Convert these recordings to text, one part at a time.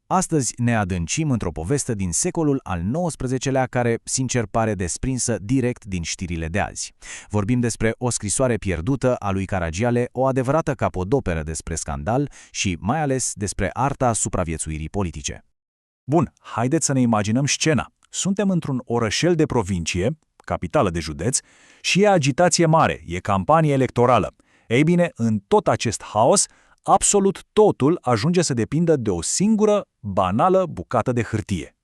Astăzi ne adâncim într-o poveste din secolul al XIX-lea care, sincer, pare desprinsă direct din știrile de azi. Vorbim despre o scrisoare pierdută a lui Caragiale, o adevărată capodoperă despre scandal și, mai ales, despre arta supraviețuirii politice. Bun, haideți să ne imaginăm scena. Suntem într-un orășel de provincie, capitală de județ, și e agitație mare, e campanie electorală. Ei bine, în tot acest haos, absolut totul ajunge să depindă de o singură, banală bucată de hârtie.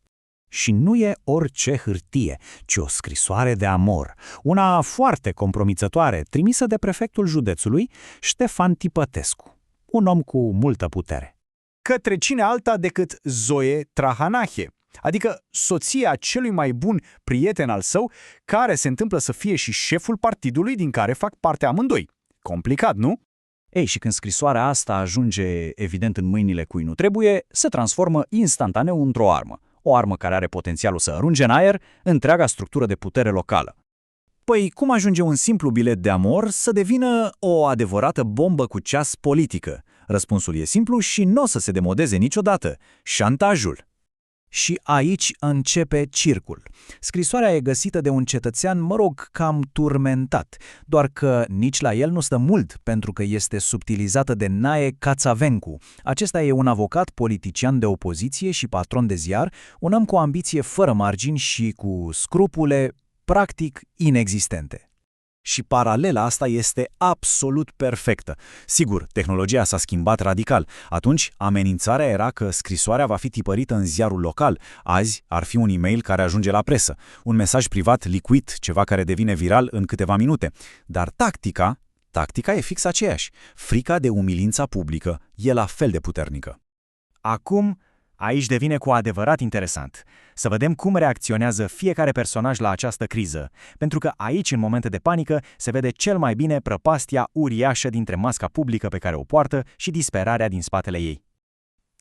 Și nu e orice hârtie, ci o scrisoare de amor, una foarte compromițătoare, trimisă de prefectul județului, Ștefan Tipătescu, un om cu multă putere. Către cine alta decât Zoe Trahanache, adică soția celui mai bun prieten al său, care se întâmplă să fie și șeful partidului din care fac parte amândoi. Complicat, nu? Ei, și când scrisoarea asta ajunge, evident, în mâinile cui nu trebuie, se transformă instantaneu într-o armă. O armă care are potențialul să arunce în aer întreaga structură de putere locală. Păi, cum ajunge un simplu bilet de amor să devină o adevărată bombă cu ceas politică? Răspunsul e simplu și nu o să se demodeze niciodată: șantajul. Și aici începe circul. Scrisoarea e găsită de un cetățean, cam turmentat, doar că nici la el nu stă mult, pentru că este subtilizată de Nae Cațavencu. Acesta e un avocat, politician de opoziție și patron de ziar, un om cu ambiție fără margini și cu scrupule practic inexistente. Și paralela asta este absolut perfectă. Sigur, tehnologia s-a schimbat radical. Atunci, amenințarea era că scrisoarea va fi tipărită în ziarul local. Azi ar fi un e-mail care ajunge la presă, un mesaj privat licuit, ceva care devine viral în câteva minute. Dar tactica e fix aceeași. Frica de umilința publică e la fel de puternică. Acum, aici devine cu adevărat interesant. Să vedem cum reacționează fiecare personaj la această criză, pentru că aici, în momente de panică, se vede cel mai bine prăpastia uriașă dintre masca publică pe care o poartă și disperarea din spatele ei.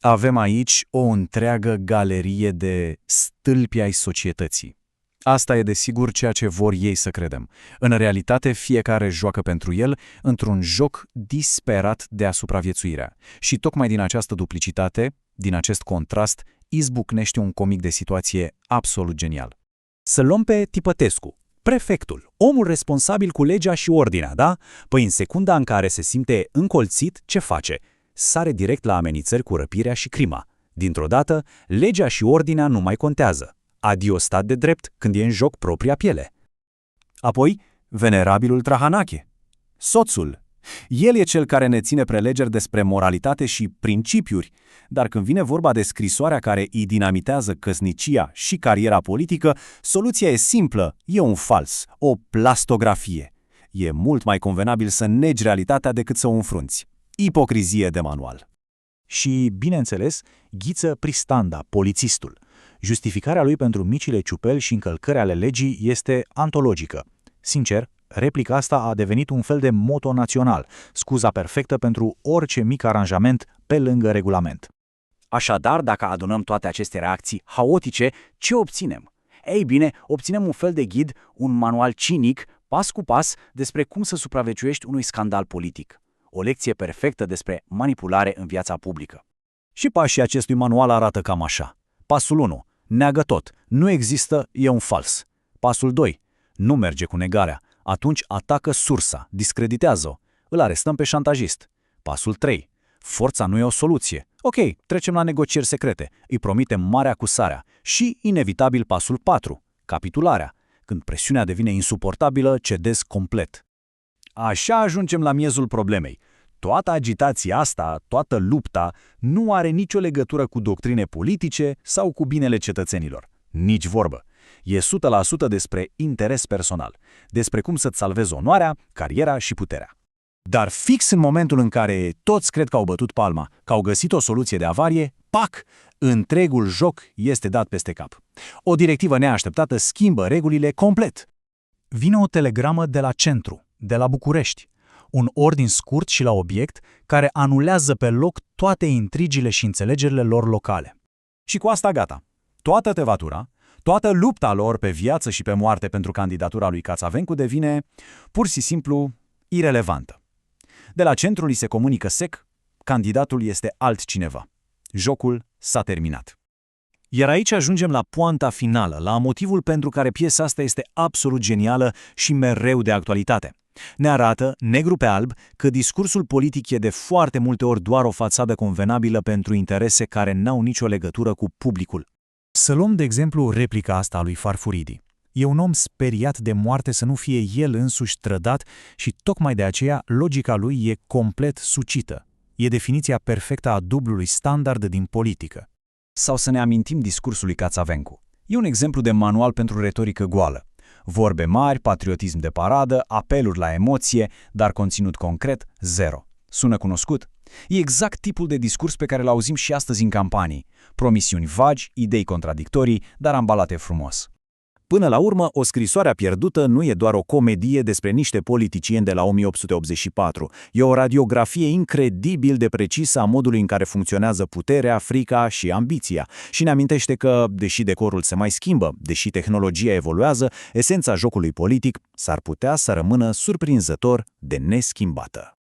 Avem aici o întreagă galerie de stâlpi ai societății. Asta e desigur ceea ce vor ei să credem. În realitate, fiecare joacă pentru el într-un joc disperat de a supraviețuirea. Și tocmai din această duplicitate, din acest contrast, izbucnește un comic de situație absolut genial. Să luăm pe Tipătescu, prefectul, omul responsabil cu legea și ordinea, da? Păi în secunda în care se simte încolțit, ce face? Sare direct la amenințări cu răpirea și crima. Dintr-o dată, legea și ordinea nu mai contează. Adio stat de drept când e în joc propria piele. Apoi, venerabilul Trahanache, soțul. El e cel care ne ține prelegeri despre moralitate și principiuri, dar când vine vorba de scrisoarea care îi dinamitează căsnicia și cariera politică, soluția e simplă, e un fals, o plastografie. E mult mai convenabil să negi realitatea decât să o înfrunți. Ipocrizie de manual. Și, bineînțeles, Ghiță Pristanda, polițistul. Justificarea lui pentru micile ciupeli și încălcări ale legii este antologică. Sincer, replica asta a devenit un fel de moto național, scuza perfectă pentru orice mic aranjament pe lângă regulament. Așadar, dacă adunăm toate aceste reacții haotice, ce obținem? Ei bine, obținem un fel de ghid, un manual cinic, pas cu pas, despre cum să supraviețuiești unui scandal politic. O lecție perfectă despre manipulare în viața publică. Și pașii acestui manual arată cam așa. Pasul 1. Neagă tot. Nu există, e un fals. Pasul 2. Nu merge cu negarea. Atunci atacă sursa, discreditează-o. Îl arestăm pe șantajist. Pasul 3. Forța nu e o soluție. Ok, trecem la negocieri secrete. Îi promitem mare acusarea. Și, inevitabil, pasul 4. Capitularea. Când presiunea devine insuportabilă, cedezi complet. Așa ajungem la miezul problemei. Toată agitația asta, toată lupta, nu are nicio legătură cu doctrine politice sau cu binele cetățenilor. Nici vorbă. E 100% despre interes personal, despre cum să-ți salvezi onoarea, cariera și puterea. Dar fix în momentul în care toți cred că au bătut palma, că au găsit o soluție de avarie, pac, întregul joc este dat peste cap. O directivă neașteptată schimbă regulile complet. Vine o telegramă de la centru, de la București. Un ordin scurt și la obiect care anulează pe loc toate intrigile și înțelegerile lor locale. Și cu asta gata. Toată tevatura, toată lupta lor pe viață și pe moarte pentru candidatura lui Cațavencu devine pur și simplu irelevantă. De la centru li se comunică sec, candidatul este altcineva. Jocul s-a terminat. Iar aici ajungem la poanta finală, la motivul pentru care piesa asta este absolut genială și mereu de actualitate. Ne arată, negru pe alb, că discursul politic e de foarte multe ori doar o fațadă convenabilă pentru interese care n-au nicio legătură cu publicul. Să luăm de exemplu replica asta a lui Farfuridi. E un om speriat de moarte să nu fie el însuși trădat și tocmai de aceea logica lui e complet sucită. E definiția perfectă a dublului standard din politică. Sau să ne amintim discursul lui Cațavencu. E un exemplu de manual pentru retorică goală. Vorbe mari, patriotism de paradă, apeluri la emoție, dar conținut concret, zero. Sună cunoscut? E exact tipul de discurs pe care l-auzim și astăzi în campanii. Promisiuni vagi, idei contradictorii, dar ambalate frumos. Până la urmă, O scrisoare pierdută nu e doar o comedie despre niște politicieni de la 1884. E o radiografie incredibil de precisă a modului în care funcționează puterea, frica și ambiția. Și ne amintește că, deși decorul se mai schimbă, deși tehnologia evoluează, esența jocului politic s-ar putea să rămână surprinzător de neschimbată.